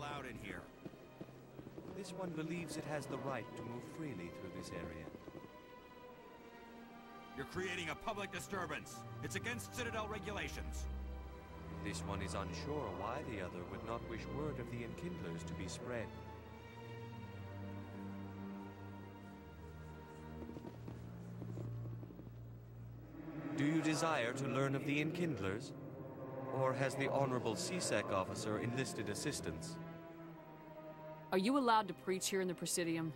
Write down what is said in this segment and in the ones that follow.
allowed in here. This one believes it has the right to move freely through this area. You're creating a public disturbance. It's against Citadel regulations. This one is unsure why the other would not wish word of the Enkindlers to be spread. Do you desire to learn of the Enkindlers? Or has the Honorable CSEC officer enlisted assistance? Are you allowed to preach here in the Presidium?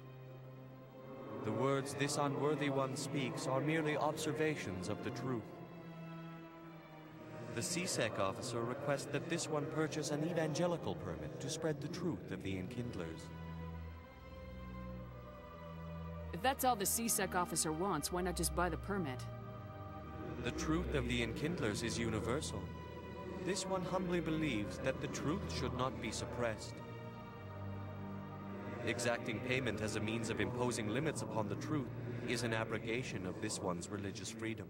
The words this unworthy one speaks are merely observations of the truth. The CSEC officer requests that this one purchase an evangelical permit to spread the truth of the Enkindlers. If that's all the CSEC officer wants, why not just buy the permit? The truth of the Enkindlers is universal. This one humbly believes that the truth should not be suppressed. Exacting payment as a means of imposing limits upon the truth is an abrogation of this one's religious freedom.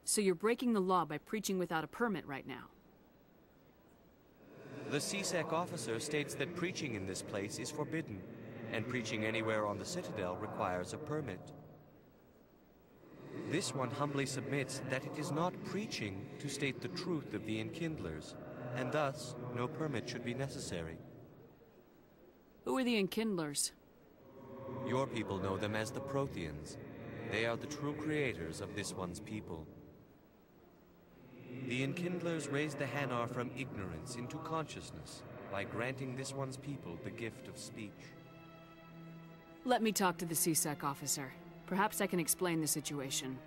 So you're breaking the law by preaching without a permit right now? The CSEC officer states that preaching in this place is forbidden, and preaching anywhere on the Citadel requires a permit. This one humbly submits that it is not preaching to state the truth of the Enkindlers, and thus no permit should be necessary. Who are the Enkindlers? Your people know them as the Protheans. They are the true creators of this one's people. The Enkindlers raised the Hanar from ignorance into consciousness by granting this one's people the gift of speech. Let me talk to the CSEC officer. Perhaps I can explain the situation.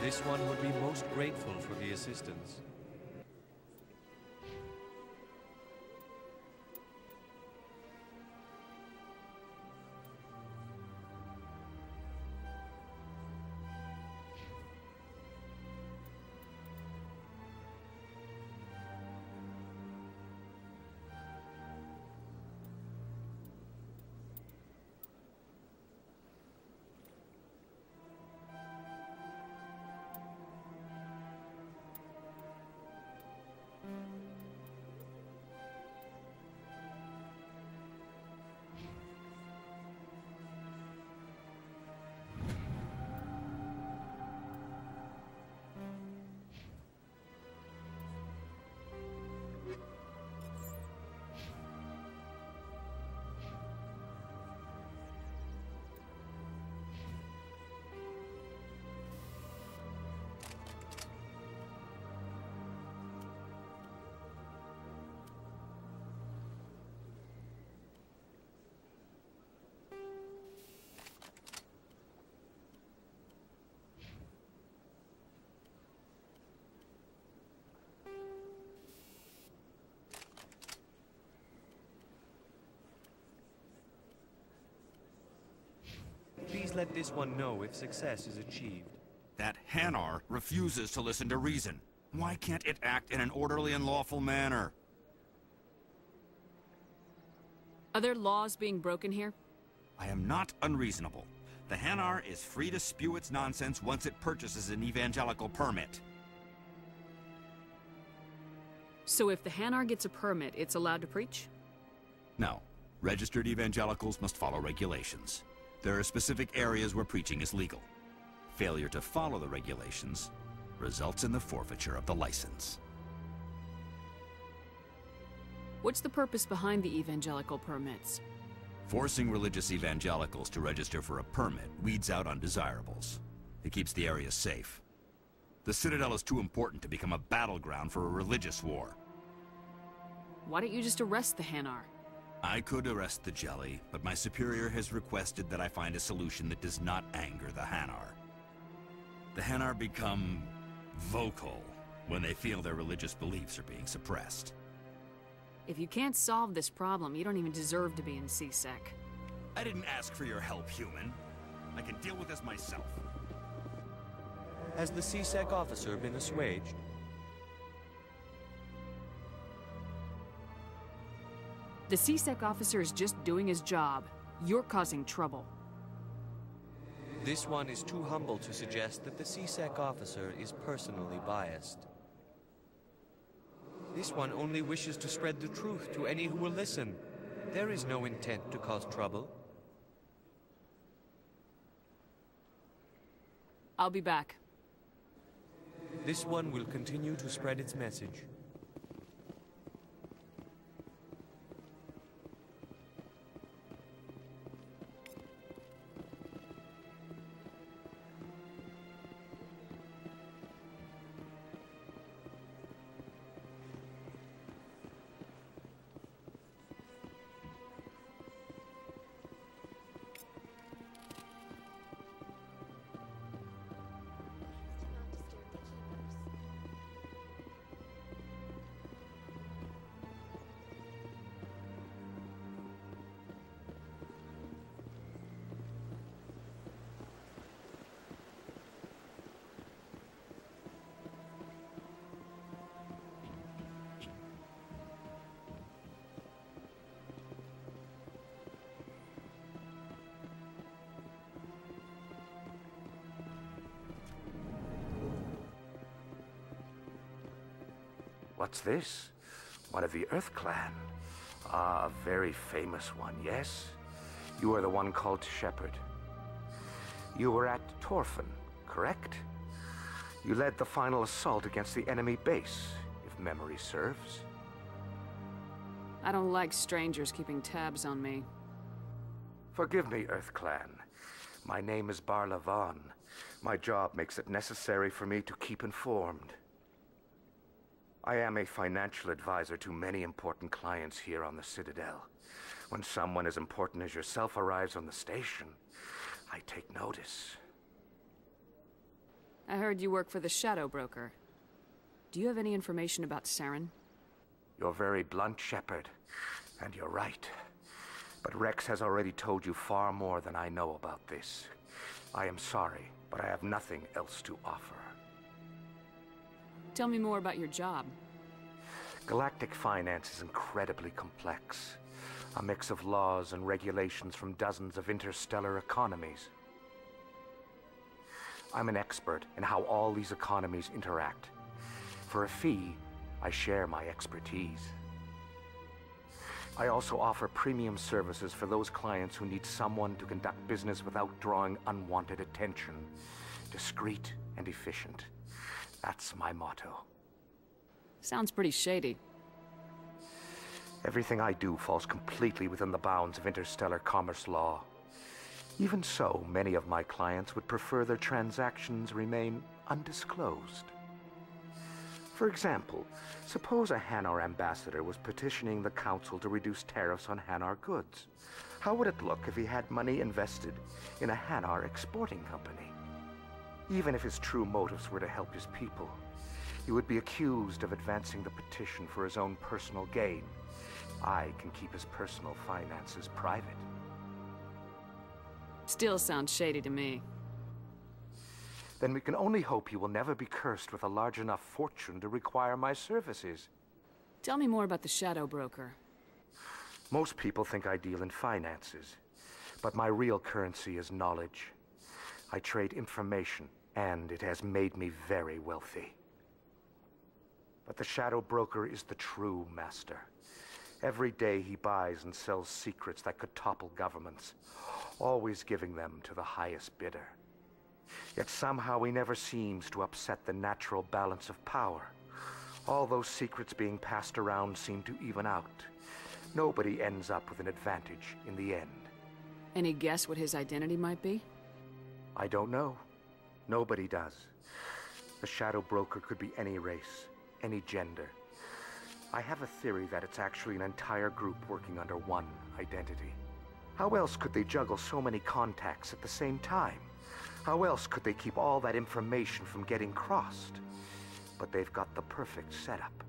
This one would be most grateful for the assistance. Please let this one know if success is achieved. That Hanar refuses to listen to reason. Why can't it act in an orderly and lawful manner? Are there laws being broken here? I am not unreasonable. The Hanar is free to spew its nonsense once it purchases an evangelical permit. So if the Hanar gets a permit, it's allowed to preach? No. Registered evangelicals must follow regulations. There are specific areas where preaching is legal. Failure to follow the regulations results in the forfeiture of the license. What's the purpose behind the evangelical permits? Forcing religious evangelicals to register for a permit weeds out undesirables. It keeps the area safe. The Citadel is too important to become a battleground for a religious war. Why don't you just arrest the Hanar? I could arrest the Jelly, but my superior has requested that I find a solution that does not anger the Hanar. The Hanar become vocal when they feel their religious beliefs are being suppressed. If you can't solve this problem, you don't even deserve to be in CSEC. I didn't ask for your help, human. I can deal with this myself. Has the CSEC officer been assuaged? The CSEC officer is just doing his job. You're causing trouble. This one is too humble to suggest that the CSEC officer is personally biased. This one only wishes to spread the truth to any who will listen. There is no intent to cause trouble. I'll be back. This one will continue to spread its message. What's this? One of the Earth Clan. Ah, a very famous one, yes? You are the one called Shepherd. You were at Torfin, correct? You led the final assault against the enemy base, if memory serves. I don't like strangers keeping tabs on me. Forgive me, Earth Clan. My name is Barla Vaughn. My job makes it necessary for me to keep informed. I am a financial advisor to many important clients here on the Citadel. When someone as important as yourself arrives on the station, I take notice. I heard you work for the Shadow Broker. Do you have any information about Saren? You're very blunt, Shepherd, and you're right. But Rex has already told you far more than I know about this. I am sorry, but I have nothing else to offer. Tell me more about your job. Galactic finance is incredibly complex. A mix of laws and regulations from dozens of interstellar economies. I'm an expert in how all these economies interact. For a fee, I share my expertise. I also offer premium services for those clients who need someone to conduct business without drawing unwanted attention. Discreet and efficient. That's my motto. Sounds pretty shady. Everything I do falls completely within the bounds of interstellar commerce law. Even so, many of my clients would prefer their transactions remain undisclosed. For example, suppose a Hanar ambassador was petitioning the council to reduce tariffs on Hanar goods. How would it look if he had money invested in a Hanar exporting company? Even if his true motives were to help his people, he would be accused of advancing the petition for his own personal gain. I can keep his personal finances private. Still sounds shady to me. Then we can only hope you will never be cursed with a large enough fortune to require my services. Tell me more about the Shadow Broker. Most people think I deal in finances, but my real currency is knowledge. I trade information, and it has made me very wealthy. But the Shadow Broker is the true master. Every day he buys and sells secrets that could topple governments, always giving them to the highest bidder. Yet somehow he never seems to upset the natural balance of power. All those secrets being passed around seem to even out. Nobody ends up with an advantage in the end. Any guess what his identity might be? I don't know. Nobody does. The Shadow Broker could be any race, any gender. I have a theory that it's actually an entire group working under one identity. How else could they juggle so many contacts at the same time? How else could they keep all that information from getting crossed? But they've got the perfect setup.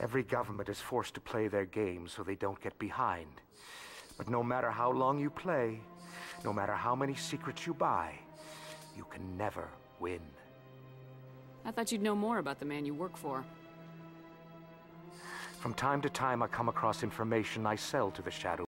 Every government is forced to play their game so they don't get behind. But no matter how long you play, no matter how many secrets you buy, you can never win. I thought you'd know more about the man you work for. From time to time, I come across information I sell to the Shadow